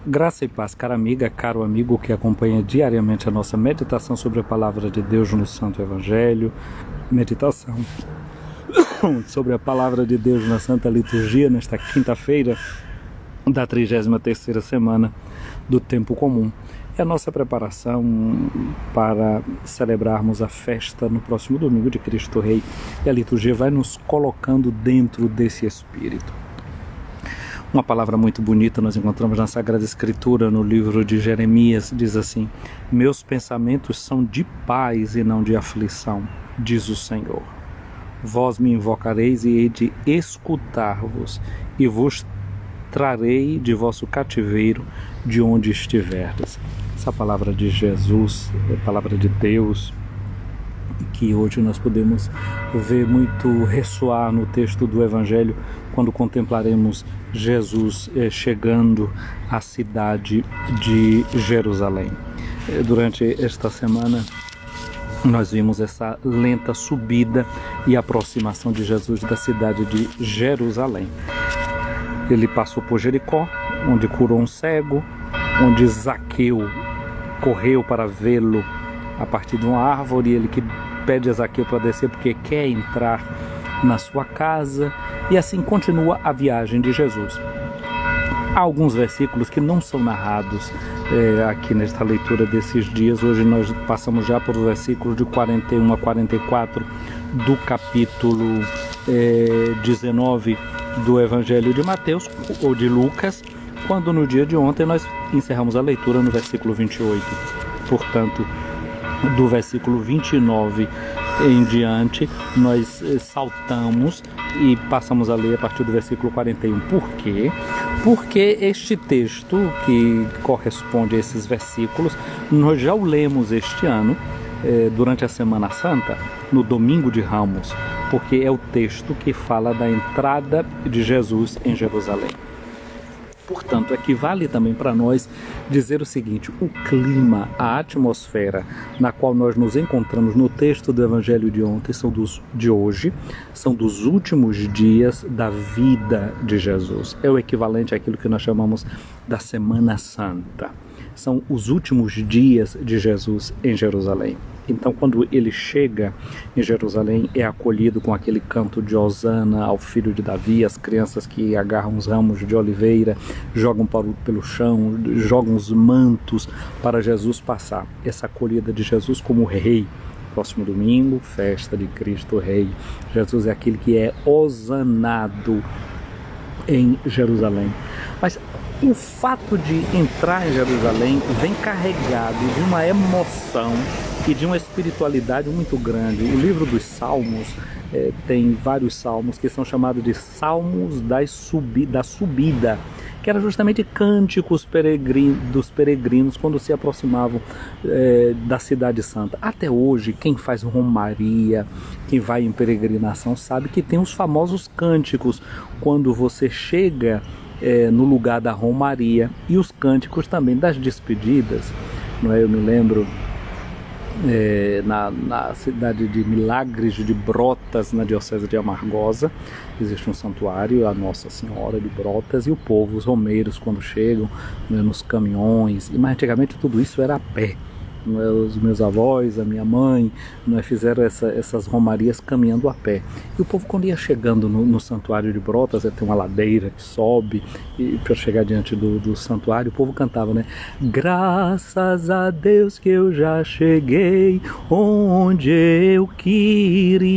Graça e paz, cara amiga, caro amigo que acompanha diariamente a nossa meditação sobre a Palavra de Deus no Santo Evangelho, meditação sobre a Palavra de Deus na Santa Liturgia, nesta quinta-feira da 33ª semana do Tempo Comum. É a nossa preparação para celebrarmos a festa no próximo domingo de Cristo Rei, e a liturgia vai nos colocando dentro desse espírito. Uma palavra muito bonita nós encontramos na Sagrada Escritura, no livro de Jeremias, diz assim: meus pensamentos são de paz e não de aflição, diz o Senhor. Vós me invocareis e hei de escutar-vos, e vos trarei de vosso cativeiro de onde estiverdes. Essa palavra de Jesus, é palavra de Deus, que hoje nós podemos ver muito ressoar no texto do Evangelho, quando contemplaremos Jesus chegando à cidade de Jerusalém. Durante esta semana, nós vimos essa lenta subida e aproximação de Jesus da cidade de Jerusalém. Ele passou por Jericó, onde curou um cego, onde Zaqueu correu para vê-lo a partir de uma árvore, ele que pede a Zaqueu para descer porque quer entrar na sua casa, e assim continua a viagem de Jesus. Há alguns versículos que não são narrados aqui nesta leitura desses dias. Hoje nós passamos já por versículos de 41 a 44 do capítulo 19 do Evangelho de Mateus ou de Lucas, quando no dia de ontem nós encerramos a leitura no versículo 28. Portanto, do versículo 29 em diante, nós saltamos e passamos a ler a partir do versículo 41. Por quê? Porque este texto, que corresponde a esses versículos, nós já o lemos este ano, durante a Semana Santa, no Domingo de Ramos, porque é o texto que fala da entrada de Jesus em Jerusalém. Portanto, equivale também para nós dizer o seguinte: o clima, a atmosfera na qual nós nos encontramos no texto do Evangelho de ontem, de hoje, são dos últimos dias da vida de Jesus. É o equivalente àquilo que nós chamamos da Semana Santa. São os últimos dias de Jesus em Jerusalém. Então, quando ele chega em Jerusalém, é acolhido com aquele canto de Hosana ao filho de Davi, as crianças que agarram os ramos de oliveira, jogam pelo chão, jogam os mantos para Jesus passar. Essa acolhida de Jesus como rei. Próximo domingo, festa de Cristo Rei. Jesus é aquele que é hosanado em Jerusalém. Mas o fato de entrar em Jerusalém vem carregado de uma emoção e de uma espiritualidade muito grande. O livro dos Salmos tem vários salmos que são chamados de Salmos da subida, que eram justamente cânticos dos peregrinos quando se aproximavam da Cidade Santa. Até hoje, quem faz romaria, quem vai em peregrinação, sabe que tem os famosos cânticos quando você chega no lugar da romaria, e os cânticos também das despedidas. Não é? Eu me lembro na cidade de Milagres de Brotas, na diocese de Amargosa, existe um santuário, a Nossa Senhora de Brotas, e o povo, os romeiros, quando chegam nos caminhões, e mais antigamente tudo isso era a pé. Os meus avós, a minha mãe, fizeram essas romarias caminhando a pé. E o povo, quando ia chegando no santuário de Brotas, tem uma ladeira que sobe, e para chegar diante do santuário, o povo cantava, né? Graças a Deus que eu já cheguei onde eu queria.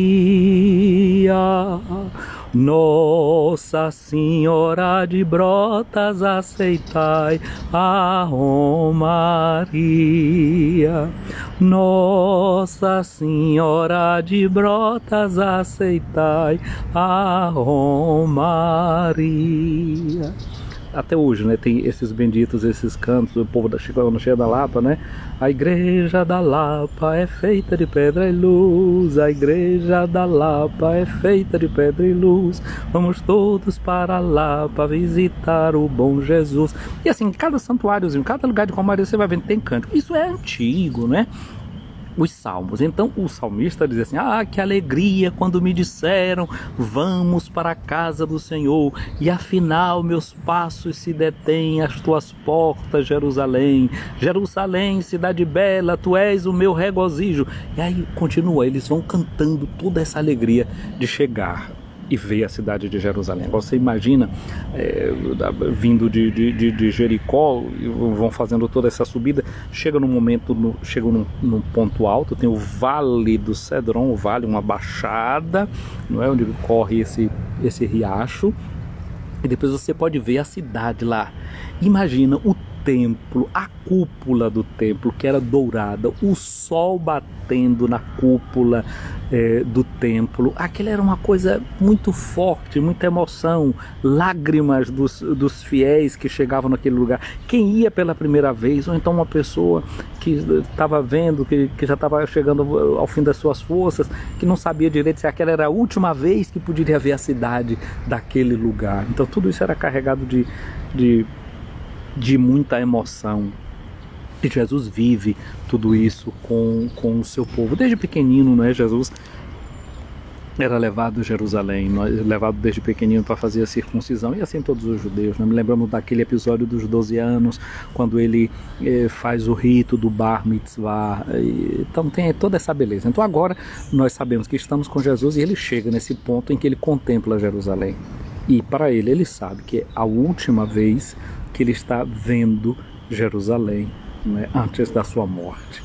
Nossa Senhora de Brotas, aceitai a romaria. Nossa Senhora de Brotas, aceitai a romaria. Até hoje, tem esses benditos, esses cantos, o povo quando chega da Lapa, A igreja da Lapa é feita de pedra e luz, a igreja da Lapa é feita de pedra e luz, vamos todos para a Lapa visitar o bom Jesus. E assim, em cada santuáriozinho, em cada lugar de romaria você vai vendo tem cântico. Isso é antigo, os salmos. Então o salmista diz assim: ah, que alegria quando me disseram vamos para a casa do Senhor, e afinal meus passos se detêm às tuas portas, Jerusalém. Jerusalém, cidade bela, tu és o meu regozijo. E aí continua, eles vão cantando toda essa alegria de chegar e ver a cidade de Jerusalém. Agora você imagina, vindo de Jericó, vão fazendo toda essa subida, chega num momento, chegam num ponto alto, tem o Vale do Cedron, o vale, uma baixada, não é, onde corre esse riacho, e depois você pode ver a cidade lá. Imagina o templo, a cúpula do templo, que era dourada, o sol batendo na cúpula do templo. Aquilo era uma coisa muito forte, muita emoção, lágrimas dos fiéis que chegavam naquele lugar. Quem ia pela primeira vez, ou então uma pessoa que estava vendo, que já estava chegando ao fim das suas forças, que não sabia direito se aquela era a última vez que poderia ver a cidade daquele lugar. Então tudo isso era carregado de muita emoção. E Jesus vive tudo isso com o seu povo. Desde pequenino, não é? Jesus era levado a Jerusalém, levado desde pequenino para fazer a circuncisão, e assim todos os judeus. Nós me lembramos daquele episódio dos 12 anos, quando ele faz o rito do Bar Mitzvah. Então tem toda essa beleza. Então agora nós sabemos que estamos com Jesus, e ele chega nesse ponto em que ele contempla Jerusalém. E para ele sabe que é a última vez que ele está vendo Jerusalém, né, antes da sua morte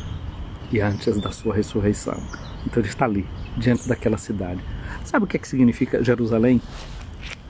e antes da sua ressurreição. Então ele está ali, diante daquela cidade. Sabe o que significa Jerusalém?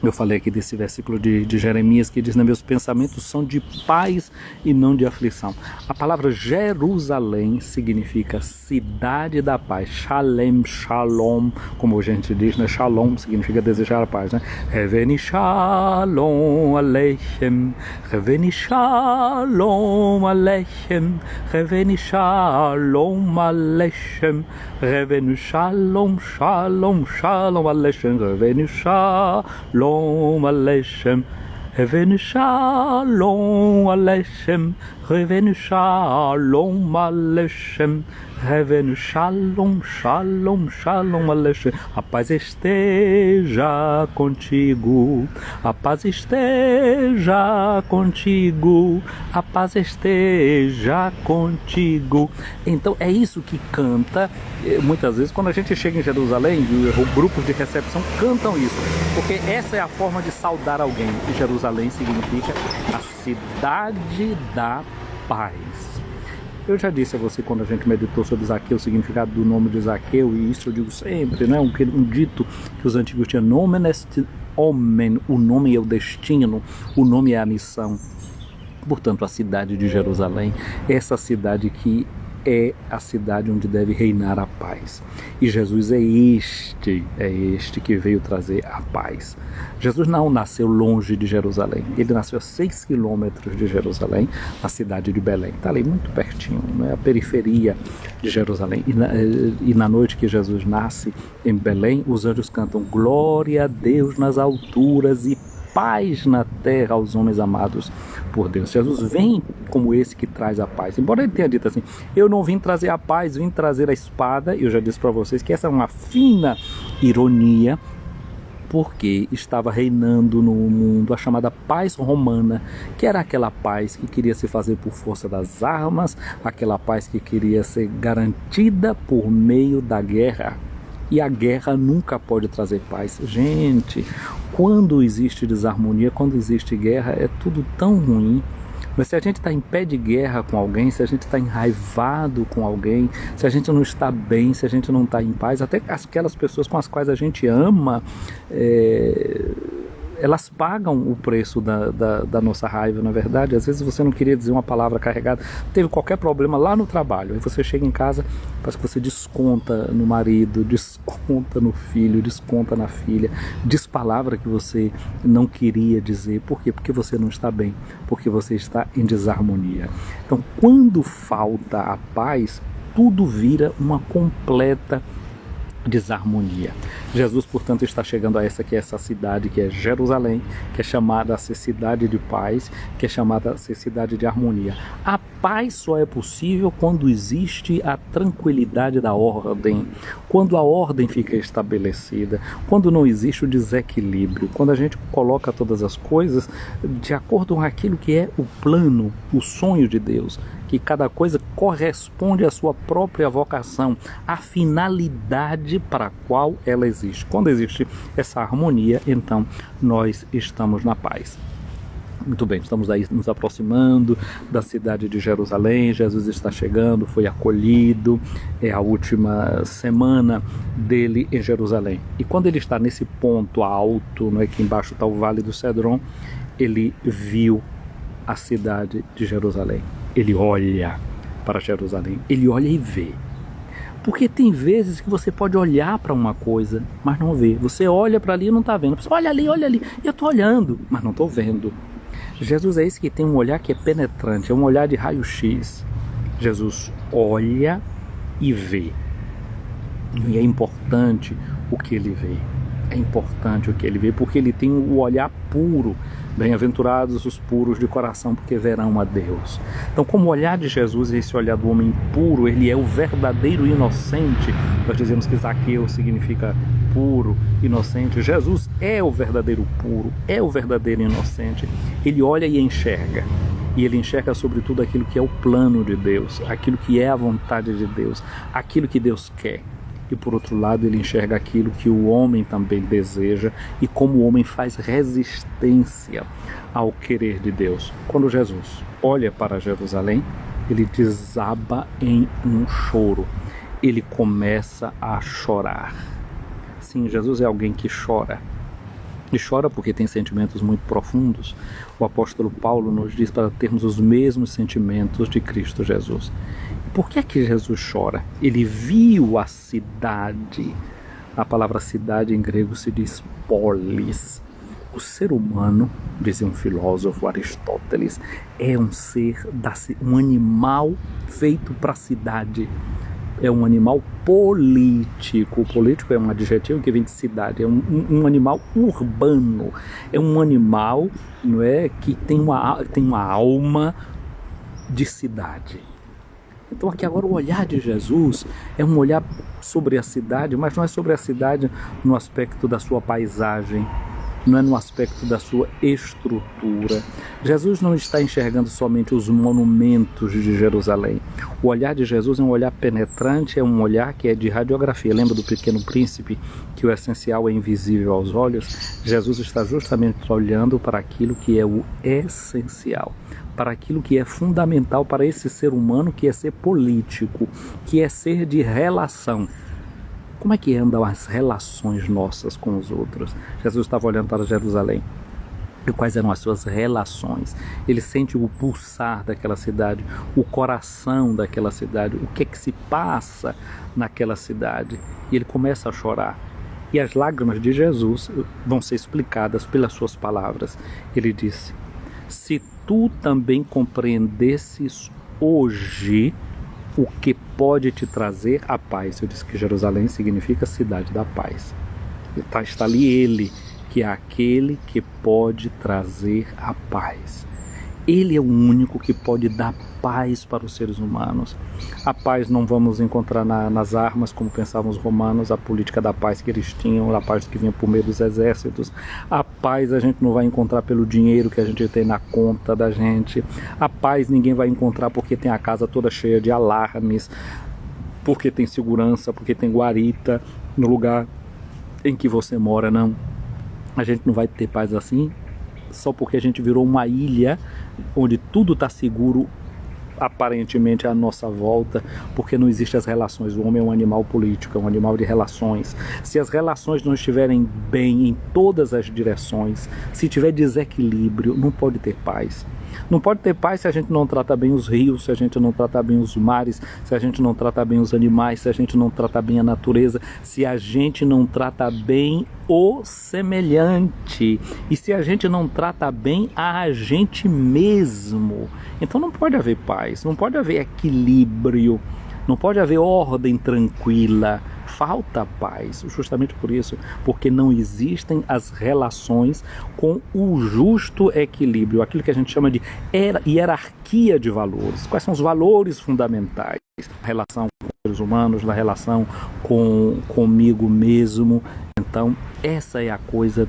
Eu falei aqui desse versículo de Jeremias, que diz: meus pensamentos são de paz e não de aflição. A palavra Jerusalém significa cidade da paz. Shalem, shalom, como a gente diz, né? Shalom significa desejar a paz, né? Reveni shalom aleichem, reveni shalom aleichem, reveni shalom aleichem, reveni shalom, shalom, shalom aleichem, reveni shalom Alechem, Revenu Shalom Alechem, Revenu Shalom Alechem, Revenu Shalom, Shalom, Shalom Alechem. A paz esteja contigo, a paz esteja contigo, a paz esteja contigo. Então é isso que canta muitas vezes quando a gente chega em Jerusalém. Grupos de recepção cantam isso, porque essa é a forma de saudar alguém. E Jerusalém significa a cidade da paz. Eu já disse a você, quando a gente meditou sobre Zaqueu, o significado do nome de Zaqueu, e isso eu digo sempre, né? Um dito que os antigos tinham: nomen est omen, o nome é o destino, o nome é a missão. Portanto, a cidade de Jerusalém, essa cidade que é a cidade onde deve reinar a paz. E Jesus é este que veio trazer a paz. Jesus não nasceu longe de Jerusalém, ele nasceu a 6 quilômetros de Jerusalém, na cidade de Belém. Está ali muito pertinho, né? A periferia de Jerusalém. E na noite que Jesus nasce em Belém, os anjos cantam: glória a Deus nas alturas e paz na terra aos homens amados por Deus. Jesus vem como esse que traz a paz. Embora ele tenha dito assim: eu não vim trazer a paz, vim trazer a espada. Eu já disse para vocês que essa é uma fina ironia, porque estava reinando no mundo a chamada paz romana, que era aquela paz que queria se fazer por força das armas, aquela paz que queria ser garantida por meio da guerra. E a guerra nunca pode trazer paz. Gente, quando existe desarmonia, quando existe guerra, é tudo tão ruim. Mas se a gente está em pé de guerra com alguém, se a gente está enraivado com alguém, se a gente não está bem, se a gente não está em paz, até aquelas pessoas com as quais a gente ama, elas pagam o preço da nossa raiva, na verdade. Às vezes você não queria dizer uma palavra carregada, teve qualquer problema lá no trabalho, aí você chega em casa, parece que você desconta no marido, desconta no filho, desconta na filha, diz palavra que você não queria dizer. Por quê? Porque você não está bem, porque você está em desarmonia. Então, quando falta a paz, tudo vira uma completa desarmonia. Jesus, portanto, está chegando a essa cidade que é Jerusalém, que é chamada a ser cidade de paz, que é chamada a ser cidade de harmonia. A paz só é possível quando existe a tranquilidade da ordem, quando a ordem fica estabelecida, quando não existe o desequilíbrio, quando a gente coloca todas as coisas de acordo com aquilo que é o plano, o sonho de Deus, que cada coisa corresponde à sua própria vocação, à finalidade para a qual ela existe. Quando existe essa harmonia, então nós estamos na paz. Muito bem, estamos aí nos aproximando da cidade de Jerusalém. Jesus está chegando, foi acolhido, é a última semana dele em Jerusalém. E quando ele está nesse ponto alto, não é, que embaixo está o Vale do Cedron, ele viu a cidade de Jerusalém. Ele olha para Jerusalém, ele olha e vê. Porque tem vezes que você pode olhar para uma coisa, mas não vê. Você olha para ali e não está vendo. Você olha ali, eu estou olhando, mas não estou vendo. Jesus é esse que tem um olhar que é penetrante, é um olhar de raio-x. Jesus olha e vê. E é importante o que ele vê. É importante o que ele vê, porque ele tem o olhar puro. Bem-aventurados os puros de coração, porque verão a Deus. Então, como o olhar de Jesus é esse olhar do homem puro, ele é o verdadeiro inocente. Nós dizemos que Zaqueu significa puro, inocente. Jesus é o verdadeiro puro, é o verdadeiro inocente. Ele olha e enxerga. E ele enxerga sobretudo aquilo que é o plano de Deus, aquilo que é a vontade de Deus, aquilo que Deus quer. E por outro lado ele enxerga aquilo que o homem também deseja e como o homem faz resistência ao querer de Deus. Quando Jesus olha para Jerusalém, ele desaba em um choro. Ele começa a chorar. Sim, Jesus é alguém que chora. E chora porque tem sentimentos muito profundos. O apóstolo Paulo nos diz para termos os mesmos sentimentos de Cristo Jesus. Por que é que Jesus chora? Ele viu a cidade. A palavra cidade em grego se diz polis. O ser humano, dizia um filósofo, Aristóteles, é um ser, um animal feito para a cidade. É um animal político. Político é um adjetivo que vem de cidade. É um animal urbano. É um animal, não é, que tem uma alma de cidade. Então aqui agora o olhar de Jesus é um olhar sobre a cidade, mas não é sobre a cidade no aspecto da sua paisagem, não é no aspecto da sua estrutura. Jesus não está enxergando somente os monumentos de Jerusalém. O olhar de Jesus é um olhar penetrante, é um olhar que é de radiografia. Lembra do Pequeno Príncipe, que o essencial é invisível aos olhos? Jesus está justamente olhando para aquilo que é o essencial, para aquilo que é fundamental para esse ser humano, que é ser político, que é ser de relação. Como é que andam as relações nossas com os outros? Jesus estava olhando para Jerusalém. E quais eram as suas relações? Ele sente o pulsar daquela cidade, o coração daquela cidade, o que é que se passa naquela cidade. E ele começa a chorar. E as lágrimas de Jesus vão ser explicadas pelas suas palavras. Ele disse: se tu também compreendesses hoje o que pode te trazer a paz. Eu disse que Jerusalém significa cidade da paz. Está ali ele, que é aquele que pode trazer a paz. Ele é o único que pode dar paz para os seres humanos. A paz não vamos encontrar nas armas, como pensavam os romanos, a política da paz que eles tinham, a paz que vinha por meio dos exércitos. A paz a gente não vai encontrar pelo dinheiro que a gente tem na conta da gente. A paz ninguém vai encontrar porque tem a casa toda cheia de alarmes, porque tem segurança, porque tem guarita no lugar em que você mora, não. A gente não vai ter paz assim só porque a gente virou uma ilha onde tudo está seguro aparentemente à nossa volta, porque não existem as relações. O homem é um animal político, é um animal de relações. Se as relações não estiverem bem em todas as direções, se tiver desequilíbrio, não pode ter paz. Não pode ter paz se a gente não trata bem os rios, se a gente não trata bem os mares, se a gente não trata bem os animais, se a gente não trata bem a natureza, se a gente não trata bem o semelhante e se a gente não trata bem a gente mesmo. Então não pode haver paz, não pode haver equilíbrio Não pode haver ordem tranquila. Falta paz, justamente por isso, porque não existem as relações com o justo equilíbrio, aquilo que a gente chama de hierarquia de valores. Quais são os valores fundamentais? A relação com os seres humanos, na relação comigo mesmo. Então, essa é a coisa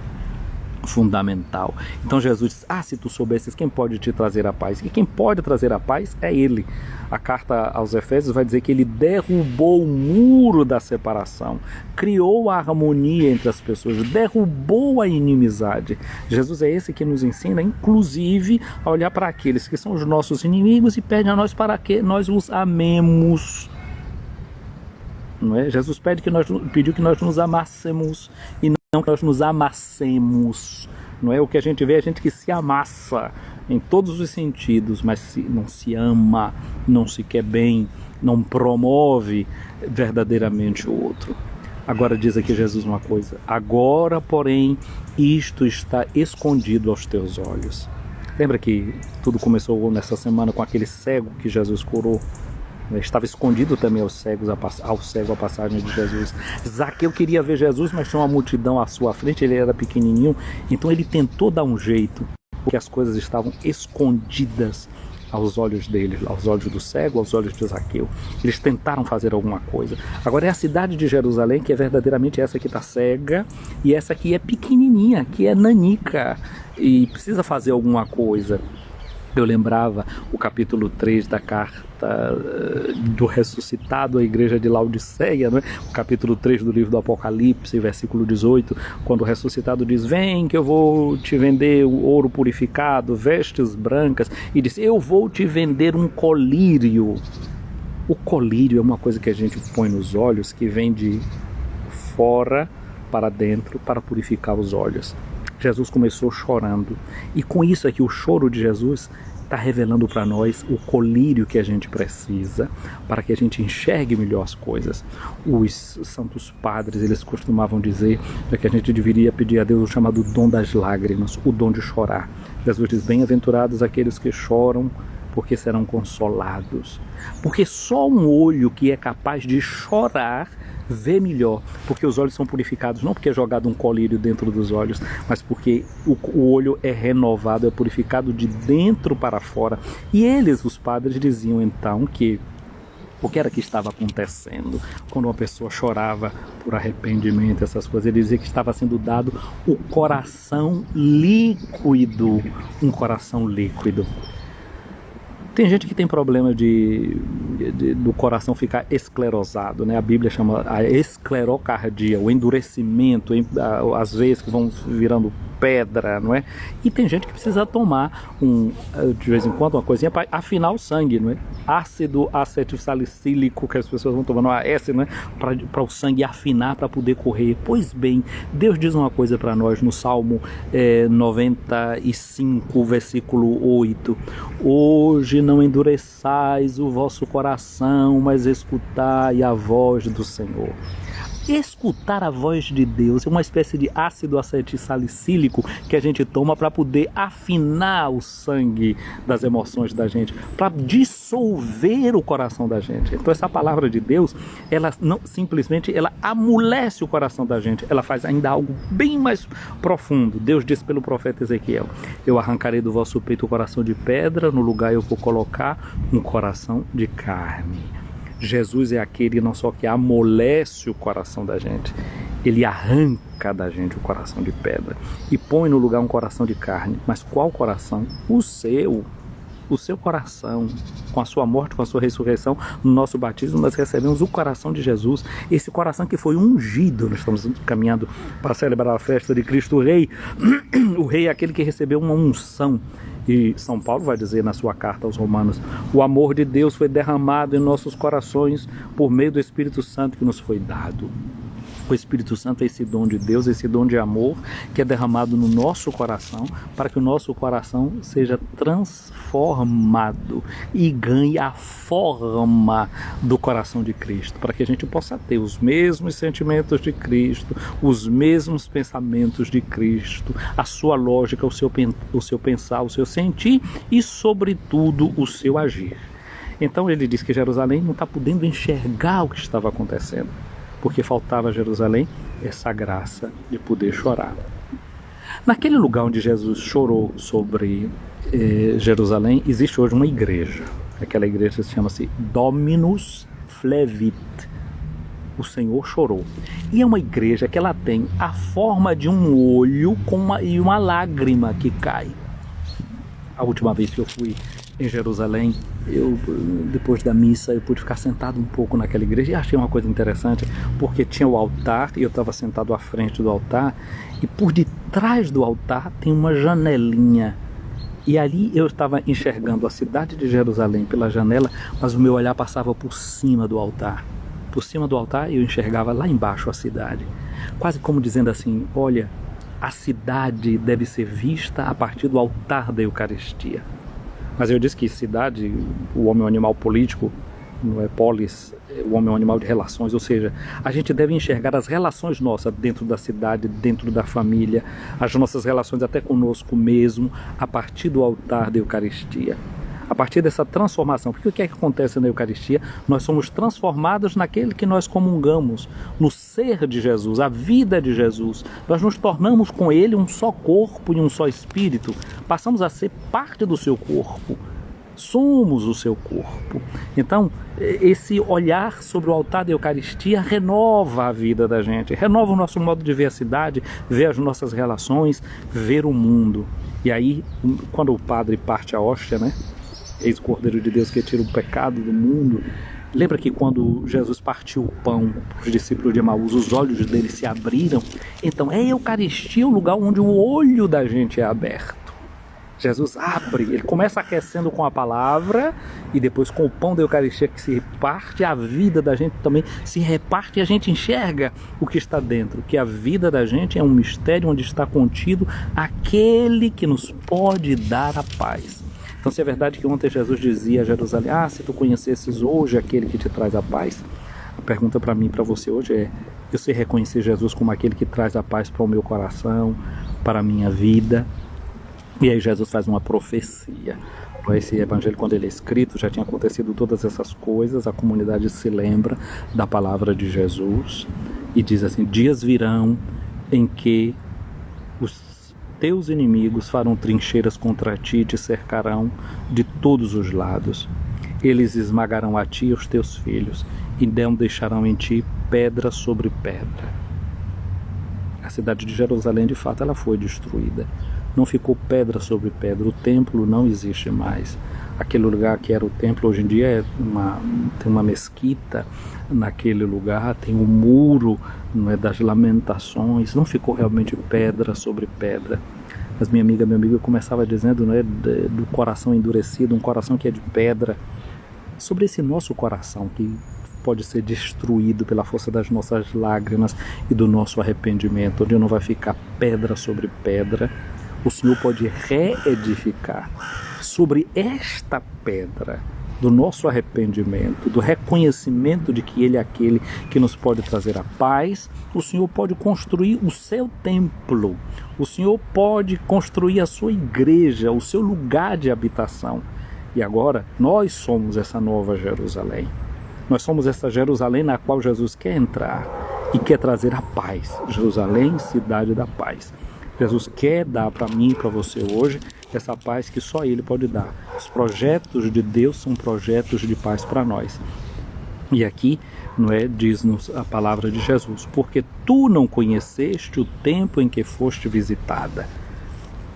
fundamental. Então Jesus diz, se tu soubesses quem pode te trazer a paz, e quem pode trazer a paz é Ele. A carta aos Efésios vai dizer que Ele derrubou o muro da separação, criou a harmonia entre as pessoas, derrubou a inimizade. Jesus é esse que nos ensina, inclusive, a olhar para aqueles que são os nossos inimigos e pede a nós para que nós os amemos. Não é? Jesus pediu que nós nos amássemos e não que nós nos amassemos. Não é? O que a gente vê é a gente que se amassa em todos os sentidos, mas não se ama, não se quer bem, não promove verdadeiramente o outro. Agora diz aqui Jesus uma coisa: agora, porém, isto está escondido aos teus olhos. Lembra que tudo começou nessa semana com aquele cego que Jesus curou? Estava escondido também ao cego a passagem de Jesus. Zaqueu queria ver Jesus, mas tinha uma multidão à sua frente, ele era pequenininho, então ele tentou dar um jeito, porque as coisas estavam escondidas aos olhos dele, aos olhos do cego, aos olhos de Zaqueu. Eles tentaram fazer alguma coisa. Agora é a cidade de Jerusalém que é verdadeiramente essa que está cega, e essa aqui é pequenininha, que é nanica, e precisa fazer alguma coisa. Eu lembrava o capítulo 3 da carta do ressuscitado à igreja de Laodiceia, né? O capítulo 3 do livro do Apocalipse, versículo 18, quando o ressuscitado diz: vem que eu vou te vender o ouro purificado, vestes brancas, e diz: eu vou te vender um colírio. O colírio é uma coisa que a gente põe nos olhos, que vem de fora para dentro para purificar os olhos. Jesus começou chorando, e com isso aqui o choro de Jesus está revelando para nós o colírio que a gente precisa para que a gente enxergue melhor as coisas. Os santos padres, eles costumavam dizer que a gente deveria pedir a Deus o chamado dom das lágrimas, o dom de chorar. Jesus diz: bem-aventurados aqueles que choram, porque serão consolados. Porque só um olho que é capaz de chorar vê melhor, porque os olhos são purificados, não porque é jogado um colírio dentro dos olhos, mas porque o olho é renovado, é purificado de dentro para fora. E eles, os padres, diziam então que o que era que estava acontecendo quando uma pessoa chorava por arrependimento, essas coisas. Ele dizia que estava sendo dado o coração líquido, um coração líquido. Tem gente que tem problema do coração ficar esclerosado, né? A Bíblia chama a esclerocardia, o endurecimento, às vezes que vão virando pedra, não é? E tem gente que precisa tomar de vez em quando uma coisinha para afinar o sangue, não é? Ácido acetilsalicílico que as pessoas vão tomando, AS, não é? Para o sangue afinar, para poder correr. Pois bem, Deus diz uma coisa para nós no Salmo 95, versículo 8: hoje não endureçais o vosso coração, mas escutai a voz do Senhor. Escutar a voz de Deus é uma espécie de ácido acetilsalicílico que a gente toma para poder afinar o sangue das emoções da gente, para dissolver o coração da gente. Então essa palavra de Deus, ela não simplesmente ela amolece o coração da gente, ela faz ainda algo bem mais profundo. Deus disse pelo profeta Ezequiel: eu arrancarei do vosso peito o coração de pedra, no lugar eu vou colocar um coração de carne. Jesus é aquele não só que amolece o coração da gente, ele arranca da gente o coração de pedra e põe no lugar um coração de carne. Mas qual coração? O seu coração. Com a sua morte, com a sua ressurreição, no nosso batismo nós recebemos o coração de Jesus, esse coração que foi ungido. Nós estamos caminhando para celebrar a festa de Cristo Rei. O rei é aquele que recebeu uma unção. E São Paulo vai dizer na sua carta aos Romanos: o amor de Deus foi derramado em nossos corações por meio do Espírito Santo que nos foi dado. O Espírito Santo é esse dom de Deus, esse dom de amor que é derramado no nosso coração, para que o nosso coração seja transformado e ganhe a forma do coração de Cristo, para que a gente possa ter os mesmos sentimentos de Cristo, os mesmos pensamentos de Cristo, a sua lógica, o seu pensar, o seu sentir e, sobretudo, o seu agir. Então ele diz que Jerusalém não está podendo enxergar o que estava acontecendo, porque faltava a Jerusalém essa graça de poder chorar. Naquele lugar onde Jesus chorou sobre Jerusalém, existe hoje uma igreja. Aquela igreja chama-se Dominus Flevit. O Senhor chorou. E é uma igreja que ela tem a forma de um olho e uma lágrima que cai. A última vez que eu fui em Jerusalém, depois da missa, eu pude ficar sentado um pouco naquela igreja e achei uma coisa interessante, porque tinha o altar e eu estava sentado à frente do altar, e por detrás do altar tem uma janelinha. E ali eu estava enxergando a cidade de Jerusalém pela janela, mas o meu olhar passava por cima do altar. Por cima do altar eu enxergava lá embaixo a cidade. Quase como dizendo assim, olha, a cidade deve ser vista a partir do altar da Eucaristia. Mas eu disse que cidade, o homem é um animal político, não é polis, o homem é um animal de relações, ou seja, a gente deve enxergar as relações nossas dentro da cidade, dentro da família, as nossas relações até conosco mesmo, a partir do altar da Eucaristia. A partir dessa transformação, porque o que é que acontece na Eucaristia? Nós somos transformados naquele que nós comungamos, no ser de Jesus, a vida de Jesus. Nós nos tornamos com Ele um só corpo e um só espírito. Passamos a ser parte do seu corpo. Somos o seu corpo. Então, esse olhar sobre o altar da Eucaristia renova a vida da gente, renova o nosso modo de ver a cidade, ver as nossas relações, ver o mundo. E aí, quando o padre parte a hóstia, né? Eis o Cordeiro de Deus que tira o pecado do mundo. Lembra que quando Jesus partiu o pão para os discípulos de Emaús, os olhos deles se abriram? Então, a Eucaristia o lugar onde o olho da gente é aberto. Jesus abre, ele começa aquecendo com a palavra e depois com o pão da Eucaristia que se reparte, a vida da gente também se reparte e a gente enxerga o que está dentro, que a vida da gente é um mistério onde está contido aquele que nos pode dar a paz. Então, se é verdade que ontem Jesus dizia a Jerusalém, se tu conhecesses hoje aquele que te traz a paz, a pergunta para mim e para você hoje é, eu sei reconhecer Jesus como aquele que traz a paz para o meu coração, para a minha vida? E aí Jesus faz uma profecia. Esse evangelho, quando ele é escrito, já tinha acontecido todas essas coisas, a comunidade se lembra da palavra de Jesus e diz assim, dias virão em que os teus inimigos farão trincheiras contra ti e te cercarão de todos os lados. Eles esmagarão a ti e os teus filhos e não deixarão em ti pedra sobre pedra. A cidade de Jerusalém, de fato, ela foi destruída. Não ficou pedra sobre pedra. O templo não existe mais. Aquele lugar que era o templo, hoje em dia tem uma mesquita naquele lugar, tem um muro, não é, das lamentações, não ficou realmente pedra sobre pedra. Mas minha amiga, meu amigo, eu começava dizendo, não é, do coração endurecido, um coração que é de pedra, sobre esse nosso coração que pode ser destruído pela força das nossas lágrimas e do nosso arrependimento, onde não vai ficar pedra sobre pedra. O Senhor pode reedificar sobre esta pedra do nosso arrependimento, do reconhecimento de que Ele é aquele que nos pode trazer a paz. O Senhor pode construir o seu templo, o Senhor pode construir a sua igreja, o seu lugar de habitação. E agora nós somos essa nova Jerusalém. Nós somos essa Jerusalém na qual Jesus quer entrar e quer trazer a paz. Jerusalém, cidade da paz. Jesus quer dar para mim e para você hoje essa paz que só Ele pode dar. Os projetos de Deus são projetos de paz para nós. E aqui, não é, diz-nos a palavra de Jesus, porque tu não conheceste o tempo em que foste visitada.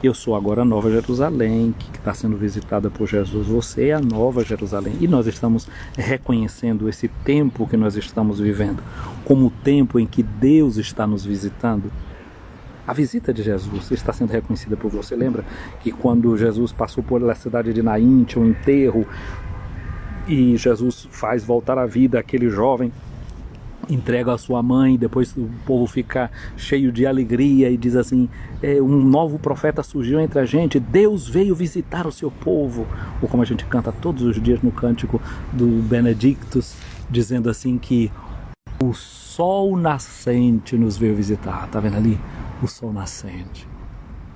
Eu sou agora a Nova Jerusalém, que está sendo visitada por Jesus. Você é a Nova Jerusalém. E nós estamos reconhecendo esse tempo que nós estamos vivendo como o tempo em que Deus está nos visitando. A visita de Jesus está sendo reconhecida por você. Lembra que quando Jesus passou pela cidade de Naim, tinha um enterro, e Jesus faz voltar à vida aquele jovem, entrega a sua mãe, depois o povo fica cheio de alegria e diz assim, um novo profeta surgiu entre a gente, Deus veio visitar o seu povo. Ou como a gente canta todos os dias no cântico do Benedictus, dizendo assim que o sol nascente nos veio visitar. Está vendo ali? O sol nascente.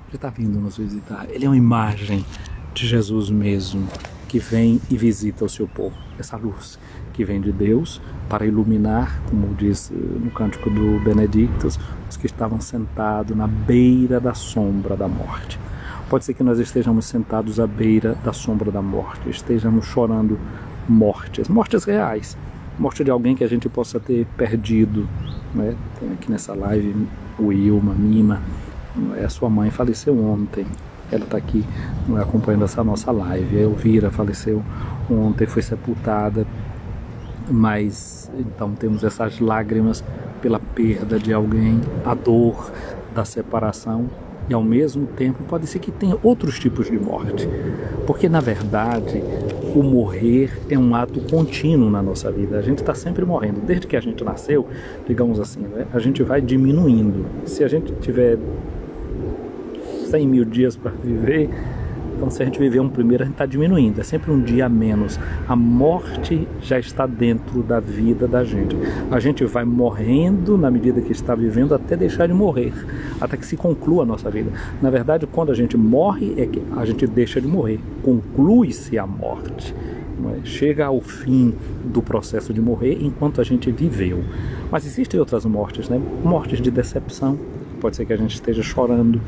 Ele está vindo nos visitar. Ele é uma imagem de Jesus mesmo, que vem e visita o seu povo. Essa luz que vem de Deus para iluminar, como diz no cântico do Benedictus, os que estavam sentados na beira da sombra da morte. Pode ser que nós estejamos sentados à beira da sombra da morte, estejamos chorando mortes reais, morte de alguém que a gente possa ter perdido, né? Tem aqui nessa live o Ilma, Mima, a sua mãe faleceu ontem, ela está aqui acompanhando essa nossa live. A Elvira faleceu ontem, foi sepultada, mas então temos essas lágrimas pela perda de alguém, a dor da separação, e ao mesmo tempo pode ser que tenha outros tipos de morte, porque na verdade o morrer é um ato contínuo na nossa vida. A gente está sempre morrendo, desde que a gente nasceu, digamos assim, né? A gente vai diminuindo. Se a gente tiver 100 mil dias para viver, então se a gente viver um primeiro, a gente está diminuindo, é sempre um dia a menos. A morte já está dentro da vida da gente. A gente vai morrendo na medida que está vivendo até deixar de morrer, até que se conclua a nossa vida. Na verdade, quando a gente morre, é que a gente deixa de morrer, conclui-se a morte. Chega ao fim do processo de morrer enquanto a gente viveu. Mas existem outras mortes, né? Mortes de decepção, pode ser que a gente esteja chorando,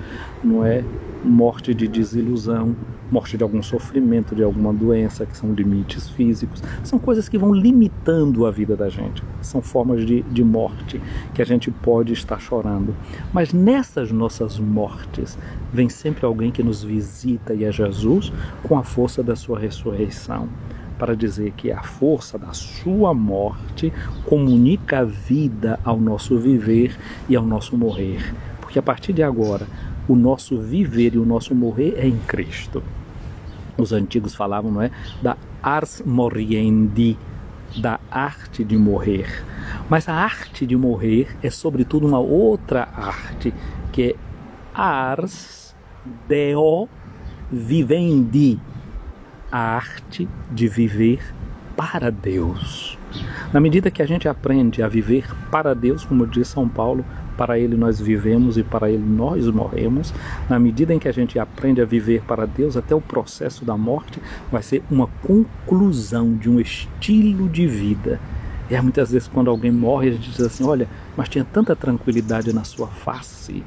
não é? Morte de desilusão, morte de algum sofrimento, de alguma doença, que são limites físicos, são coisas que vão limitando a vida da gente, são formas de morte que a gente pode estar chorando. Mas nessas nossas mortes vem sempre alguém que nos visita, e é Jesus, com a força da sua ressurreição, para dizer que a força da sua morte comunica a vida ao nosso viver e ao nosso morrer, porque a partir de agora o nosso viver e o nosso morrer é em Cristo. Os antigos falavam, não é, da ars moriendi, da arte de morrer. Mas a arte de morrer é sobretudo uma outra arte, que é ars deo vivendi, a arte de viver para Deus. Na medida que a gente aprende a viver para Deus, como diz São Paulo, para Ele nós vivemos e para Ele nós morremos. Na medida em que a gente aprende a viver para Deus, até o processo da morte vai ser uma conclusão de um estilo de vida. E muitas vezes quando alguém morre, a gente diz assim, olha, mas tinha tanta tranquilidade na sua face,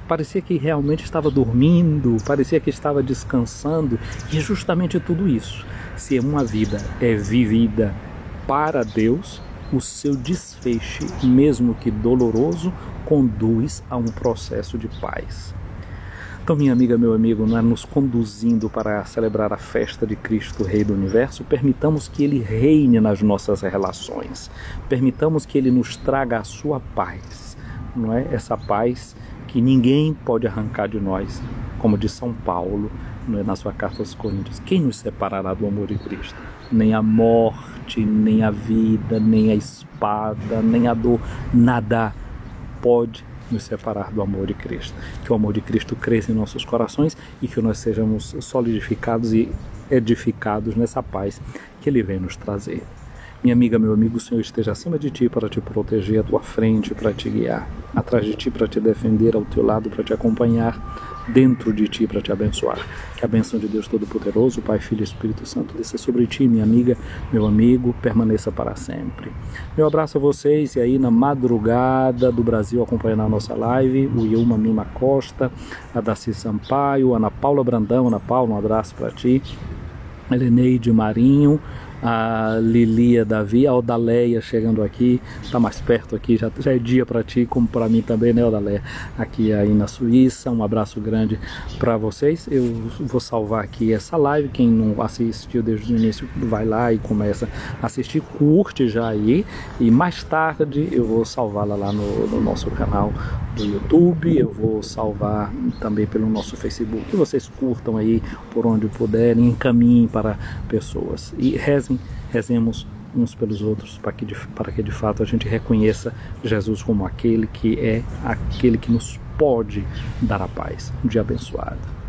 parecia que realmente estava dormindo, parecia que estava descansando, e é justamente tudo isso. Se uma vida é vivida para Deus, o seu desfecho, mesmo que doloroso, conduz a um processo de paz. Então, minha amiga, meu amigo, nos conduzindo para celebrar a festa de Cristo, Rei do Universo, permitamos que Ele reine nas nossas relações, permitamos que Ele nos traga a sua paz, não é? Essa paz que ninguém pode arrancar de nós, como diz São Paulo, não é? Na sua carta aos Coríntios, quem nos separará do amor de Cristo? Nem a morte, nem a vida, nem a espada, nem a dor, nada pode nos separar do amor de Cristo. Que o amor de Cristo cresça em nossos corações e que nós sejamos solidificados e edificados nessa paz que Ele vem nos trazer. Minha amiga, meu amigo, o Senhor esteja acima de ti para te proteger, à tua frente para te guiar, atrás de ti para te defender, ao teu lado para te acompanhar, dentro de ti para te abençoar. Que a bênção de Deus Todo-Poderoso, Pai, Filho e Espírito Santo, desça sobre ti, minha amiga, meu amigo, permaneça para sempre. Meu abraço a vocês, e aí na madrugada do Brasil acompanhando a nossa live, o Ilma Mima Costa, a Daci Sampaio, a Ana Paula Brandão. Ana Paula, um abraço para ti. Heleneide Marinho, a Lilia Davi, a Odaleia chegando aqui, está mais perto aqui, já é dia para ti, como para mim também, né, Odaleia? Aqui aí na Suíça, um abraço grande para vocês. Eu vou salvar aqui essa live, quem não assistiu desde o início, vai lá e começa a assistir, curte já aí, e mais tarde eu vou salvá-la lá no nosso canal do YouTube, eu vou salvar também pelo nosso Facebook, que vocês curtam aí por onde puderem, encaminhem para pessoas, e rezemos uns pelos outros para que de fato a gente reconheça Jesus como aquele que nos pode dar a paz. Um dia abençoado.